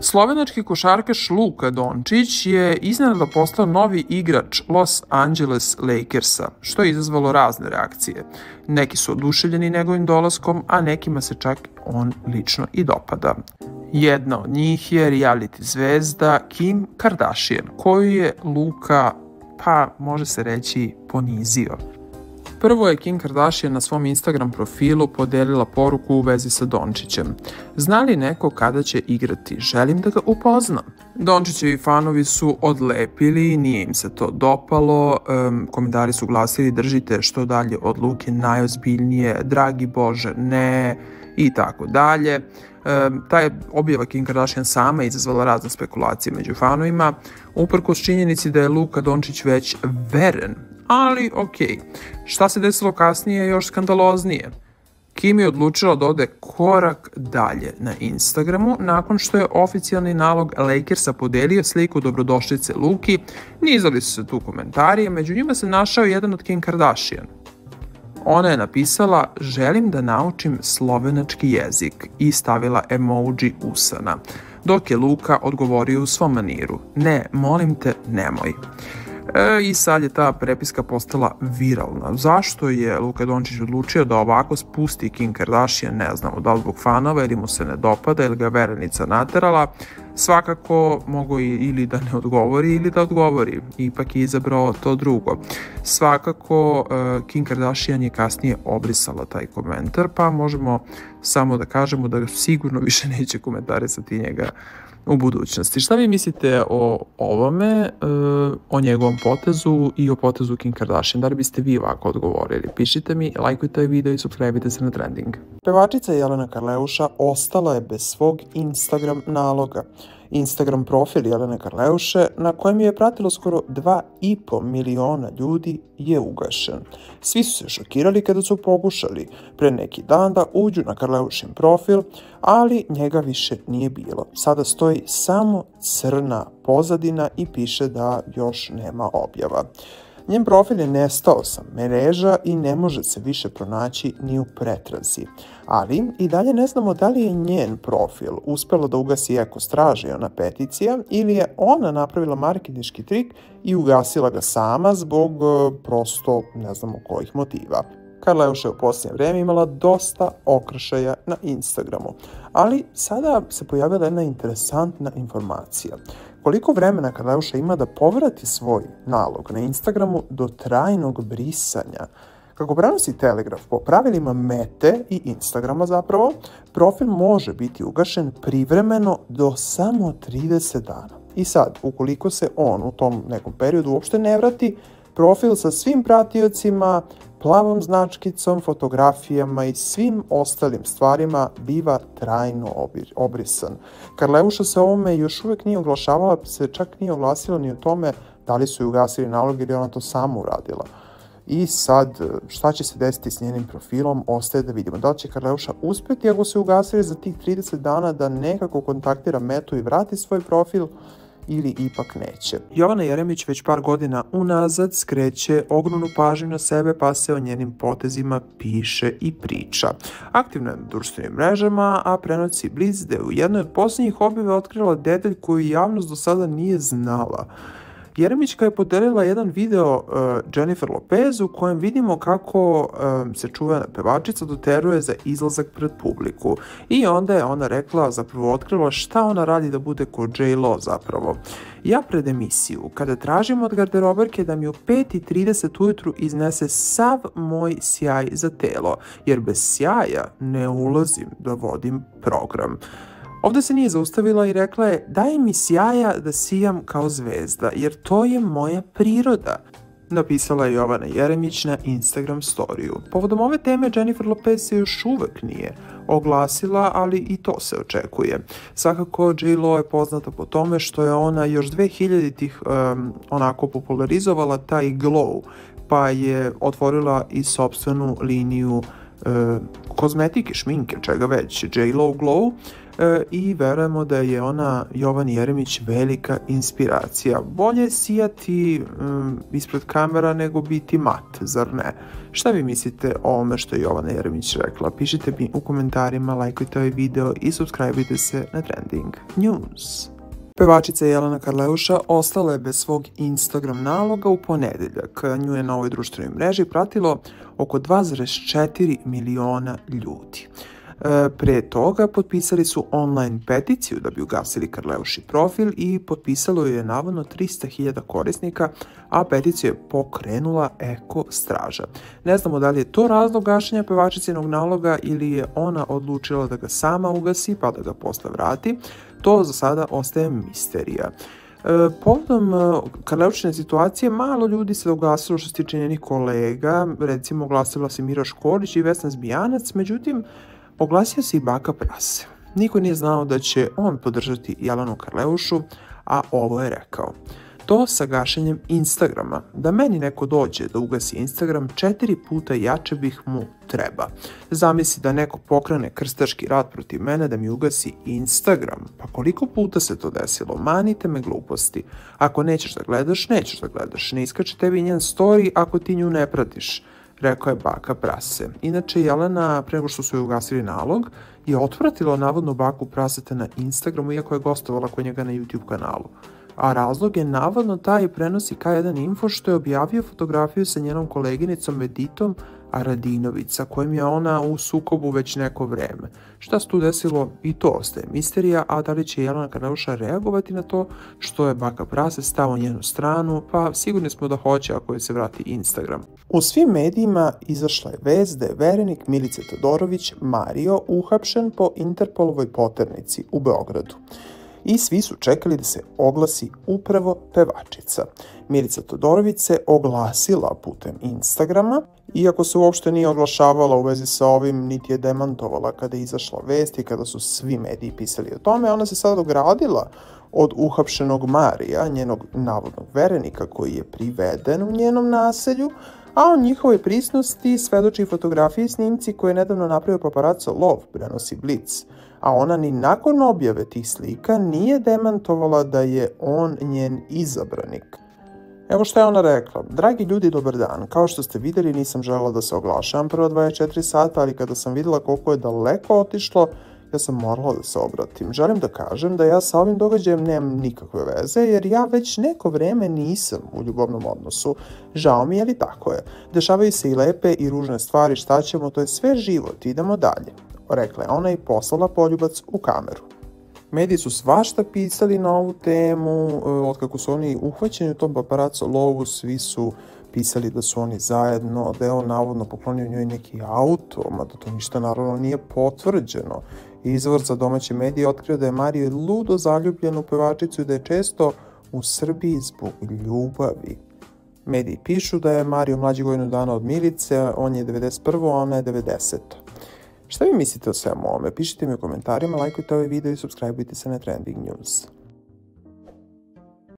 Slovenački košarkaš Luka Dončić je iznenada postao novi igrač Los Angeles Lakersa, što je izazvalo razne reakcije. Neki su oduševljeni njegovim dolaskom, a nekima se čak on lično i dopada. Jedna od njih je reality zvezda Kim Kardashian, koju je Luka, pa može se reći, ponizio. Prvo je Kim Kardashian na svom Instagram profilu podelila poruku u vezi sa Dončićem. Zna li neko kada će igrati? Želim da ga upoznam. Dončićevi fanovi su odlepili, nije im se to dopalo, komentari su glasili držite što dalje od Luke najozbiljnije, dragi Bože ne i tako dalje. Ta je objava Kim Kardashian sama izazvala razne spekulacije među fanovima, uprkos činjenici da je Luka Dončić već veren. Ali, okej, šta se desilo kasnije je još skandaloznije. Kim je odlučila da ode korak dalje na Instagramu nakon što je oficijalni nalog Lakersa podelio sliku dobrodošlice Luki. Nizali su se tu komentari, a među njima se našao jedan od Kim Kardashian. Ona je napisala, želim da naučim slovenački jezik i stavila emoji usana, dok je Luka odgovorio u svom maniru, ne, molim te, nemoj. I sad je ta prepiska postala viralna. Zašto je Luka Dončić odlučio da ovako spusti Kim Kardashian, ne znamo, da li zbog fanova ili mu se ne dopada ili ga verenica naterala. Svakako mogo ili da ne odgovori ili da odgovori, ipak je izabrao to drugo. Svakako Kim Kardashian je kasnije obrisala taj komentar, pa možemo samo da kažemo da sigurno više neće komentarisati njega u budućnosti. Šta vi mislite o ovome, o njegovom potezu i o potezu Kim Kardashian? Da li biste vi ovako odgovorili? Pišite mi, lajkujte ovaj video i subscribe-ite se na Trending. Pevačica Jelena Karleuša ostala je bez svog Instagram naloga. Instagram profil Jelene Karleuše, na kojem je pratilo skoro 2,5 miliona ljudi, je ugašen. Svi su se šokirali kada su pokušali pre neki dan da uđu na Karleušin profil, ali njega više nije bilo. Sada stoji samo crna pozadina i piše da još nema objava. Njen profil je nestao sa mreža i ne može se više pronaći ni u pretrazi. Ali i dalje ne znamo da li je njen profil uspela da ugasi Eko straža i ona peticija ili je ona napravila marketinški trik i ugasila ga sama zbog prosto ne znamo kojih motiva. Karleuša je u posljednje vreme imala dosta okršaja na Instagramu, ali sada se pojavila jedna interesantna informacija. Koliko vremena Karleuša ima da povrati svoj nalog na Instagramu do trajnog brisanja? Kako prenosi Telegraf, po pravilima Mete i Instagrama zapravo, profil može biti ugašen privremeno do samo 30 dana. I sad, ukoliko se on u tom nekom periodu uopšte ne vrati, profil sa svim pratiocima, plavom značkicom, fotografijama i svim ostalim stvarima biva trajno obrisan. Karleuša se ovome još uvek nije oglašavala, se čak nije oglasila ni o tome da li su ju ugasili nalog ili ona to sama uradila. I sad, šta će se desiti s njenim profilom, ostaje da vidimo. Da li će Karleuša uspeti ako se ugasili za tih 30 dana da nekako kontaktira Metu i vrati svoj profil, ili ipak neće. Jovana Jeremić već par godina unazad skreće ogromnu pažnju na sebe, pa se o njenim potezima piše i priča. Aktivna je na društvenim mrežama, a prenosi Blic da je u jednoj od posljednjih objava otkrila detalj koju javnost do sada nije znala. Jeremićka je podelila jedan video Jennifer Lopez u kojem vidimo kako se čuvena pevačica doteruje za izlazak pred publiku. I onda je ona rekla, zapravo otkrila šta ona radi da bude kod J.Lo zapravo. Ja pred emisiju, kada tražim od garderoberke da mi u 5:30 ujutru iznese sav moj sjaj za telo, jer bez sjaja ne ulazim da vodim program. Ovdje se nije zaustavila i rekla je, daj mi sjaja da sijam kao zvezda, jer to je moja priroda, napisala je Jovana Jeremić na Instagram storiju. Povodom ove teme Jennifer Lopez se još uvek nije oglasila, ali i to se očekuje. Svakako J.Lo je poznata po tome što je ona još 2000-ih onako popularizovala taj glow, pa je otvorila i sopstvenu liniju kozmetike, šminke, čega već, J.Lo Glow. i verujemo da je ona, Jovani Jeremić, velika inspiracija. Bolje sijati ispred kamera nego biti mat, zar ne? Šta vi mislite o ovome što je Jovana Jeremić rekla? Pišite mi u komentarima, lajkujte ovaj video i subscribeujte se na Trending News. Pevačica Jelena Karleuša ostala je bez svog Instagram naloga u ponedeljak. Nju je na ovoj društvenoj mreži pratilo oko 2,4 miliona ljudi. Pre toga potpisali su online peticiju da bi ugasili Karleuši profil i potpisalo je navodno 300.000 korisnika, a peticiju je pokrenula Eko Straža. Ne znamo da li je to razlog gašenja pevačicinog naloga ili je ona odlučila da ga sama ugasi pa da ga posle vrati. To za sada ostaje misterija. Povodom Karleušine situacije malo ljudi se oglasilo što se tiče njenih kolega, recimo oglasila se Mira Škorić i Vesna Zmijanac, međutim oglasio se i Baka Prase. Niko nije znao da će on podržati Jelenu Karleušu, a ovo je rekao. To sa gašenjem Instagrama. Da meni neko dođe da ugasi Instagram, 4 puta jače bih mu treba. Zamisli da neko pokrene krstaški rat protiv mene da mi ugasi Instagram. Pa koliko puta se to desilo? Manite me gluposti. Ako nećeš da gledaš, nećeš da gledaš. Ne iskače tebi njen story ako ti nju ne pratiš, rekao je Baka Prase. Inače, Jelena, pre nego što su joj ugasili nalog, je otpratila navodno Baku Praseta na Instagramu, iako je gostovala kod njega na YouTube kanalu. A razlog je navodno taj, prenosi K1 Info, što je objavio fotografiju sa njenom koleginicom Editom Aradinović, sa kojim je ona u sukobu već neko vreme. Šta se tu desilo, i to ostaje misterija, a da li će Jelena Karleuša reagovati na to što je Baka Prase stao u njenu stranu, pa sigurni smo da hoće ako je se vrati Instagram. U svim medijima izašla je vest da je verenik Milice Todorović, Mario, uhapšen po Interpolovoj poternici u Beogradu. I svi su čekali da se oglasi upravo pevačica. Milica Todorović se oglasila putem Instagrama, iako se uopšte nije oglašavala u vezi sa ovim, niti je demantovala kada je izašla vest i kada su svi mediji pisali o tome. Ona se sad ogradila od uhapšenog Marija, njenog navodnog verenika koji je priveden u njenom naselju, a o njihovoj prisutnosti svedoči fotografije i snimci koje je nedavno napravio paparaco Lov, prenosi Blic. A ona ni nakon objave tih slika nije demantovala da je on njen izabranik. Evo što je ona rekla. Dragi ljudi, dobar dan. Kao što ste vidjeli, nisam želela da se oglašavam prva 24 sata, ali kada sam vidjela koliko je daleko otišlo, ja sam morala da se obratim. Želim da kažem da ja sa ovim događajem nemam nikakve veze, jer ja već neko vreme nisam u ljubavnom odnosu. Žao mi je, ali tako je. Dešavaju se i lepe i ružne stvari, šta ćemo, to je sve život, idemo dalje, rekla je ona i poslala poljubac u kameru. Mediji su svašta pisali na ovu temu, otkako su oni uhvaćeni u tom paparaco lovu, svi su pisali da su oni zajedno, da je on navodno poklonio njoj neki auto, mada to ništa naravno nije potvrđeno. Izvor za domaće medije otkrio da je Mario ludo zaljubljen u pevačicu i da je često u Srbiji zbog ljubavi. Mediji pišu da je Mario mlađi godinu dana od Milice, on je 91. a ona je 90. Šta vi mislite o svemu ovome? Pišite mi u komentarima, lajkujte ovaj video i subscribeujte se na Trending News.